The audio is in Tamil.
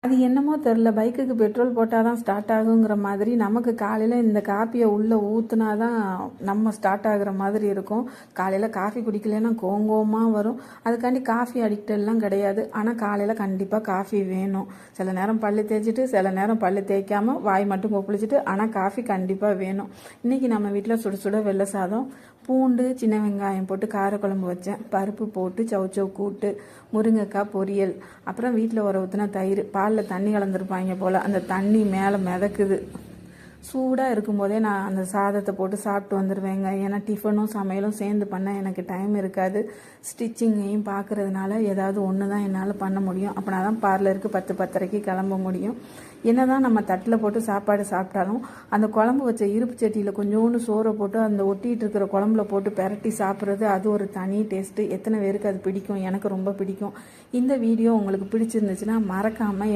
அது என்னமோ தெரில, பைக்குக்கு பெட்ரோல் போட்டால் தான் ஸ்டார்ட் ஆகுங்கிற மாதிரி நமக்கு காலையில் இந்த காப்பியை உள்ளே ஊற்றுனா தான் நம்ம ஸ்டார்ட் ஆகுற மாதிரி இருக்கும். காலையில் காஃபி குடிக்கலைன்னா கோங்கோமாக வரும். அதுக்காண்டி காஃபி அடிக்டெல்லாம் கிடையாது. ஆனால் காலையில் கண்டிப்பாக காஃபி வேணும். சில நேரம் பல்லு தேய்ச்சிட்டு, சில நேரம் பல்லு தேய்க்காமல் வாய் மட்டும் கொப்பளிச்சிட்டு, ஆனால் காஃபி கண்டிப்பாக வேணும். இன்றைக்கி நம்ம வீட்டில் சுட சுட வெள்ளை சாதம், பூண்டு சின்ன வெங்காயம் போட்டு காரக்குழம்பு வச்சேன். பருப்பு போட்டு சவுச்சவு கூட்டு, முருங்கைக்காய் பொரியல், அப்புறம் வீட்டில் உர ஊற்றின தயிர். பாலில் தண்ணி கலந்துருப்பாங்க போல், அந்த தண்ணி மேலே மிதக்குது. சூடாக இருக்கும்போதே நான் அந்த சாதத்தை போட்டு சாப்பிட்டு வந்துடுவேங்க. ஏன்னா டிஃபனும் சமையலும் சேர்ந்து பண்ண எனக்கு டைம் இருக்காது. ஸ்டிச்சிங்கையும் பார்க்குறதுனால ஏதாவது ஒன்று தான் என்னால் பண்ண முடியும். அப்படின்னா தான் பார்லருக்கு 10-10:30 கிளம்ப முடியும். என்ன தான் நம்ம தட்டில் போட்டு சாப்பாடு சாப்பிட்டாலும் அந்த குழம்பு வச்ச இருப்பு சட்டியில் கொஞ்சோண்டு சோறை போட்டு அந்த ஒட்டிகிட்டு இருக்கிற குழம்புல போட்டு பெரட்டி சாப்பிட்றது, அது ஒரு தனி டேஸ்ட்டு. எத்தனை பேருக்கு அது பிடிக்கும்? எனக்கு ரொம்ப பிடிக்கும். இந்த வீடியோ உங்களுக்கு பிடிச்சிருந்துச்சுன்னா மறக்காமல்